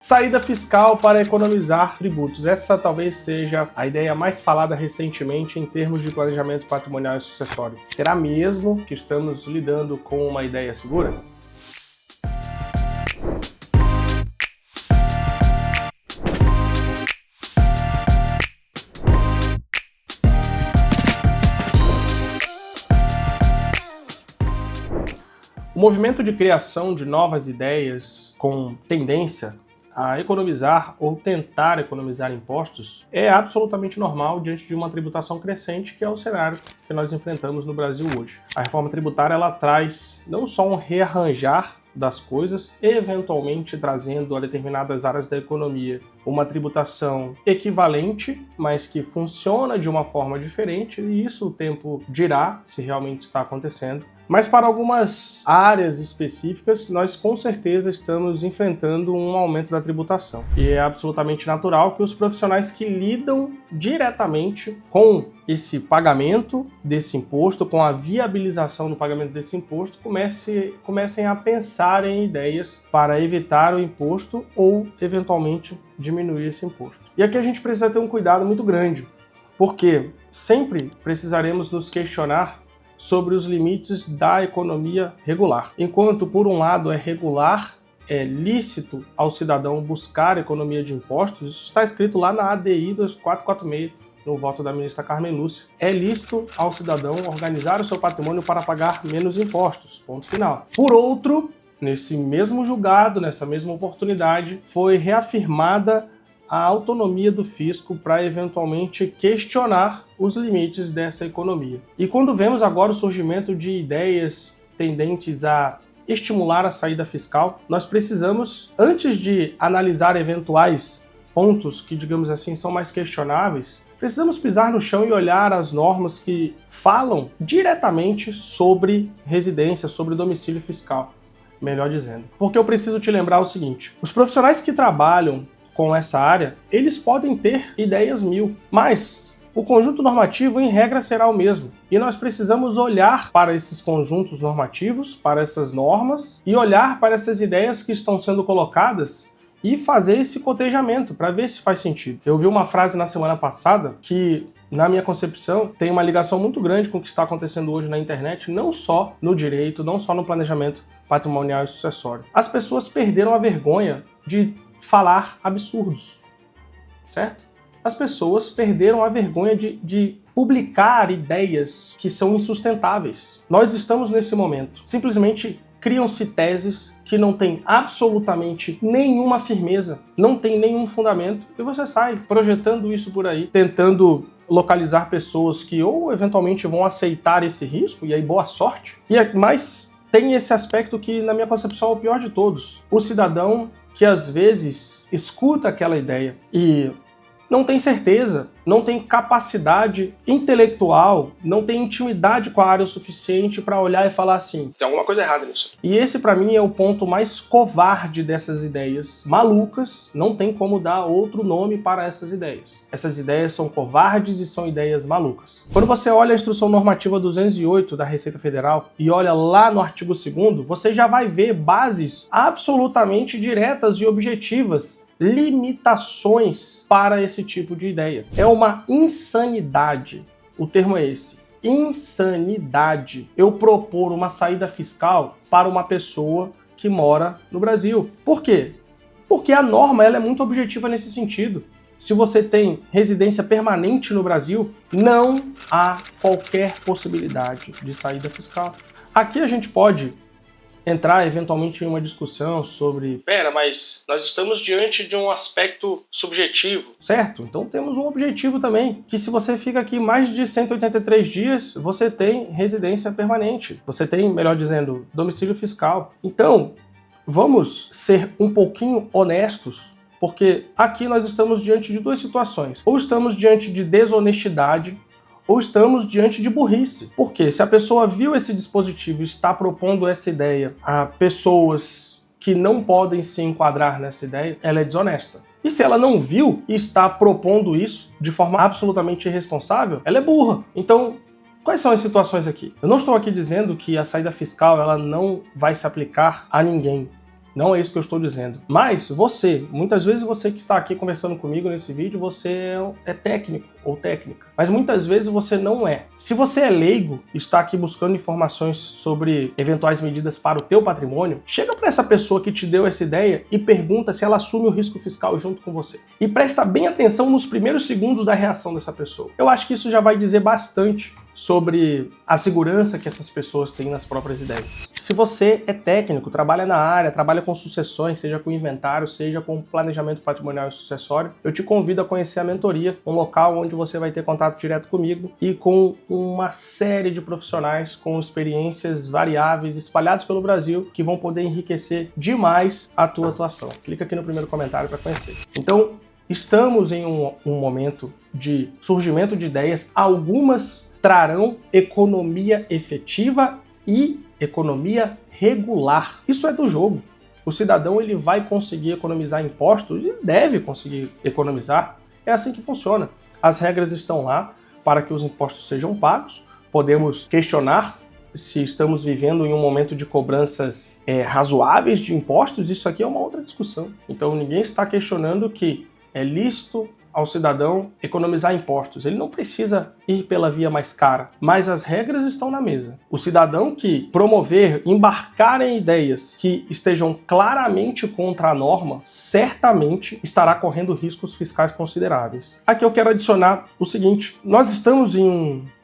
Saída fiscal para economizar tributos. Essa talvez seja a ideia mais falada recentemente em termos de planejamento patrimonial e sucessório. Será mesmo que estamos lidando com uma ideia segura? O movimento de criação de novas ideias com tendência a economizar ou tentar economizar impostos é absolutamente normal diante de uma tributação crescente, que é o cenário que nós enfrentamos no Brasil hoje. A reforma tributária ela traz não só um rearranjar das coisas, eventualmente trazendo a determinadas áreas da economia uma tributação equivalente, mas que funciona de uma forma diferente, e isso o tempo dirá se realmente está acontecendo. Mas para algumas áreas específicas, nós com certeza estamos enfrentando um aumento da tributação. E é absolutamente natural que os profissionais que lidam diretamente com esse pagamento desse imposto, com a viabilização do pagamento desse imposto, comecem a pensar em ideias para evitar o imposto ou, eventualmente, diminuir esse imposto. E aqui a gente precisa ter um cuidado muito grande, porque sempre precisaremos nos questionar sobre os limites da economia regular. Enquanto, por um lado, é regular, é lícito ao cidadão buscar economia de impostos, isso está escrito lá na ADI 2446, no voto da ministra Carmen Lúcia. É lícito ao cidadão organizar o seu patrimônio para pagar menos impostos, ponto final. Por outro, nesse mesmo julgado, nessa mesma oportunidade, foi reafirmada a autonomia do fisco para eventualmente questionar os limites dessa economia. E quando vemos agora o surgimento de ideias tendentes a estimular a saída fiscal, nós precisamos, antes de analisar eventuais pontos que, digamos assim, são mais questionáveis, precisamos pisar no chão e olhar as normas que falam diretamente sobre residência, sobre domicílio fiscal, melhor dizendo. Porque eu preciso te lembrar o seguinte: os profissionais que trabalham com essa área, eles podem ter ideias mil, mas o conjunto normativo, em regra, será o mesmo. E nós precisamos olhar para esses conjuntos normativos, para essas normas, e olhar para essas ideias que estão sendo colocadas e fazer esse cotejamento para ver se faz sentido. Eu vi uma frase na semana passada que, na minha concepção, tem uma ligação muito grande com o que está acontecendo hoje na internet, não só no direito, não só no planejamento patrimonial e sucessório. As pessoas perderam a vergonha de falar absurdos, certo? As pessoas perderam a vergonha de publicar ideias que são insustentáveis. Nós estamos nesse momento. Simplesmente criam-se teses que não têm absolutamente nenhuma firmeza, não tem nenhum fundamento, e você sai projetando isso por aí, tentando localizar pessoas que ou eventualmente vão aceitar esse risco, e aí boa sorte. Mas tem esse aspecto que, na minha concepção, é o pior de todos. O cidadão que às vezes escuta aquela ideia e não tem certeza, não tem capacidade intelectual, não tem intimidade com a área o suficiente para olhar e falar assim: tem alguma coisa errada nisso. E esse, para mim, é o ponto mais covarde dessas ideias malucas. Não tem como dar outro nome para essas ideias. Essas ideias são covardes e são ideias malucas. Quando você olha a Instrução Normativa 208 da Receita Federal e olha lá no artigo 2º, você já vai ver bases absolutamente diretas e objetivas, limitações para esse tipo de ideia. É uma insanidade, o termo é esse, insanidade, eu propor uma saída fiscal para uma pessoa que mora no Brasil. Por quê? Porque a norma ela é muito objetiva nesse sentido. Se você tem residência permanente no Brasil, não há qualquer possibilidade de saída fiscal. Aqui a gente pode entrar eventualmente em uma discussão sobre mas nós estamos diante de um aspecto subjetivo. Certo, então temos um objetivo também, que se você fica aqui mais de 183 dias, você tem residência permanente. Você tem, melhor dizendo, domicílio fiscal. Então, vamos ser um pouquinho honestos, porque aqui nós estamos diante de duas situações. Ou estamos diante de desonestidade, ou estamos diante de burrice. Porque se a pessoa viu esse dispositivo e está propondo essa ideia a pessoas que não podem se enquadrar nessa ideia, ela é desonesta. E se ela não viu e está propondo isso de forma absolutamente irresponsável, ela é burra. Então, quais são as situações aqui? Eu não estou aqui dizendo que a saída fiscal ela não vai se aplicar a ninguém. Não é isso que eu estou dizendo. Mas você, muitas vezes você que está aqui conversando comigo nesse vídeo, você é técnico ou técnica. Mas muitas vezes você não é. Se você é leigo e está aqui buscando informações sobre eventuais medidas para o teu patrimônio, chega para essa pessoa que te deu essa ideia e pergunta se ela assume o risco fiscal junto com você. E presta bem atenção nos primeiros segundos da reação dessa pessoa. Eu acho que isso já vai dizer bastante sobre a segurança que essas pessoas têm nas próprias ideias. Se você é técnico, trabalha na área, trabalha com sucessões, seja com inventário, seja com planejamento patrimonial e sucessório, eu te convido a conhecer a mentoria, um local onde você vai ter contato direto comigo e com uma série de profissionais com experiências variáveis espalhados pelo Brasil que vão poder enriquecer demais a tua atuação. Clica aqui no primeiro comentário para conhecer. Então, estamos em um momento de surgimento de ideias, algumas trarão economia efetiva e economia regular. Isso é do jogo. O cidadão ele vai conseguir economizar impostos e deve conseguir economizar. É assim que funciona. As regras estão lá para que os impostos sejam pagos. Podemos questionar se estamos vivendo em um momento de cobranças razoáveis de impostos. Isso aqui é uma outra discussão. Então ninguém está questionando que é lícito ao cidadão economizar impostos. Ele não precisa ir pela via mais cara, mas as regras estão na mesa. O cidadão que promover, embarcar em ideias que estejam claramente contra a norma, certamente estará correndo riscos fiscais consideráveis. Aqui eu quero adicionar o seguinte, nós estamos em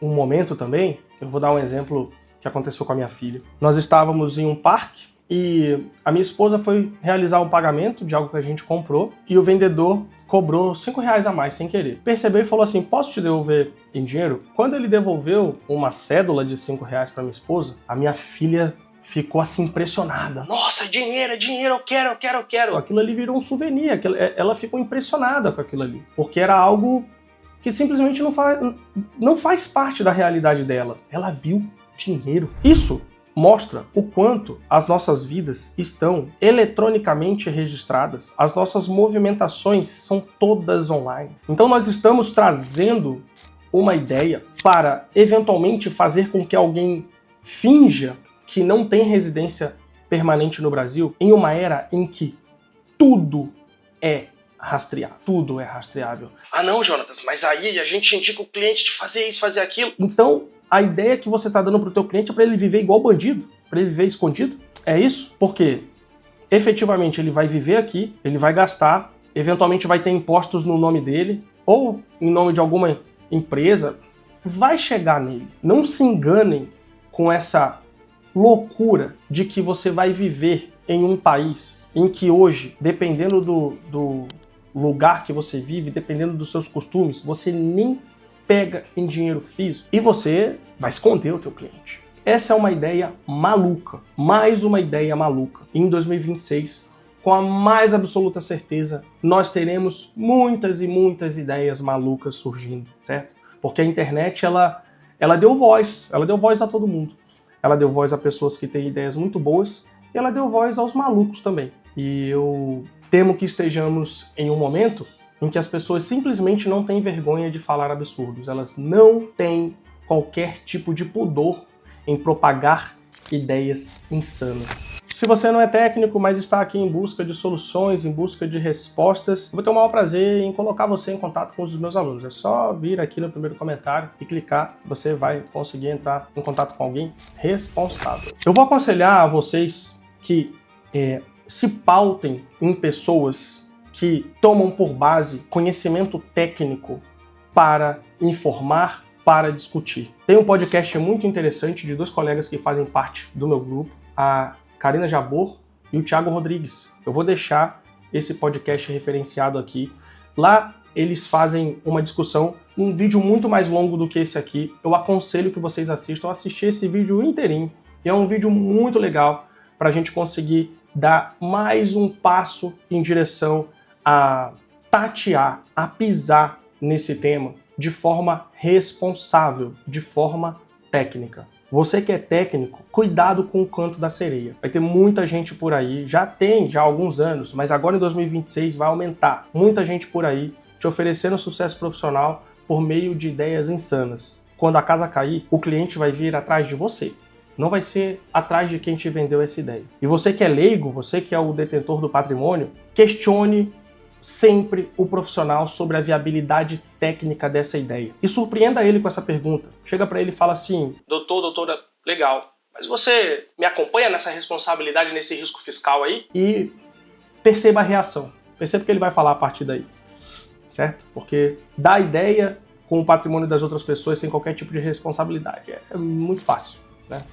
um momento também, eu vou dar um exemplo que aconteceu com a minha filha. Nós estávamos em um parque e a minha esposa foi realizar um pagamento de algo que a gente comprou e o vendedor cobrou R$5 a mais sem querer. Percebeu e falou assim, posso te devolver em dinheiro? Quando ele devolveu uma cédula de R$5 para minha esposa, a minha filha ficou assim impressionada. Nossa, dinheiro, eu quero. Aquilo ali virou um souvenir, ela ficou impressionada com aquilo ali, porque era algo que simplesmente não faz parte da realidade dela. Ela viu dinheiro. Isso mostra o quanto as nossas vidas estão eletronicamente registradas, as nossas movimentações são todas online. Então nós estamos trazendo uma ideia para eventualmente fazer com que alguém finja que não tem residência permanente no Brasil em uma era em que tudo é rastreável. Tudo é rastreável. Ah não, Jonatas, mas aí a gente indica o cliente de fazer isso, fazer aquilo. Então, a ideia que você está dando para o teu cliente é para ele viver igual bandido, para ele viver escondido? É isso? Porque efetivamente ele vai viver aqui, ele vai gastar, eventualmente vai ter impostos no nome dele ou em nome de alguma empresa, vai chegar nele. Não se enganem com essa loucura de que você vai viver em um país em que hoje, dependendo do lugar que você vive, dependendo dos seus costumes, você nem pega em dinheiro físico e você vai esconder o teu cliente. Essa é uma ideia maluca, mais uma ideia maluca. Em 2026, com a mais absoluta certeza, nós teremos muitas e muitas ideias malucas surgindo, certo? Porque a internet, ela deu voz a todo mundo. Ela deu voz a pessoas que têm ideias muito boas e ela deu voz aos malucos também. E eu temo que estejamos em um momento em que as pessoas simplesmente não têm vergonha de falar absurdos. Elas não têm qualquer tipo de pudor em propagar ideias insanas. Se você não é técnico, mas está aqui em busca de soluções, em busca de respostas, eu vou ter o maior prazer em colocar você em contato com os meus alunos. É só vir aqui no primeiro comentário e clicar, você vai conseguir entrar em contato com alguém responsável. Eu vou aconselhar a vocês que se pautem em pessoas que tomam por base conhecimento técnico para informar, para discutir. Tem um podcast muito interessante de dois colegas que fazem parte do meu grupo, a Karina Jabor e o Thiago Rodrigues. Eu vou deixar esse podcast referenciado aqui. Lá eles fazem uma discussão, um vídeo muito mais longo do que esse aqui. Eu aconselho que vocês assistam. Eu assisti esse vídeo inteirinho e é um vídeo muito legal para a gente conseguir dar mais um passo em direção a tatear, a pisar nesse tema de forma responsável, de forma técnica. Você que é técnico, cuidado com o canto da sereia. Vai ter muita gente por aí, já há alguns anos, mas agora em 2026 vai aumentar. Muita gente por aí te oferecendo sucesso profissional por meio de ideias insanas. Quando a casa cair, o cliente vai vir atrás de você. Não vai ser atrás de quem te vendeu essa ideia. E você que é leigo, você que é o detentor do patrimônio, questione sempre o profissional sobre a viabilidade técnica dessa ideia. E surpreenda ele com essa pergunta. Chega para ele e fala assim: doutora, legal, mas você me acompanha nessa responsabilidade, nesse risco fiscal aí? E perceba a reação. Perceba o que ele vai falar a partir daí. Certo? Porque dar ideia com o patrimônio das outras pessoas sem qualquer tipo de responsabilidade é muito fácil.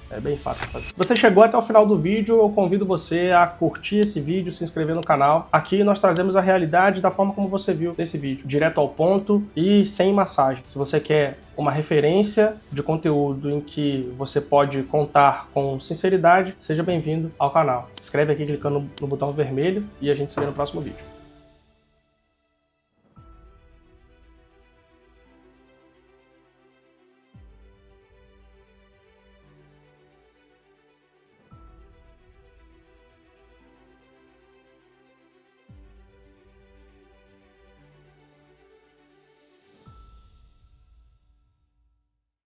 É bem fácil de fazer. Se você chegou até o final do vídeo, eu convido você a curtir esse vídeo, se inscrever no canal. Aqui nós trazemos a realidade da forma como você viu nesse vídeo, direto ao ponto e sem massagem. Se você quer uma referência de conteúdo em que você pode contar com sinceridade, seja bem-vindo ao canal. Se inscreve aqui clicando no botão vermelho e a gente se vê no próximo vídeo.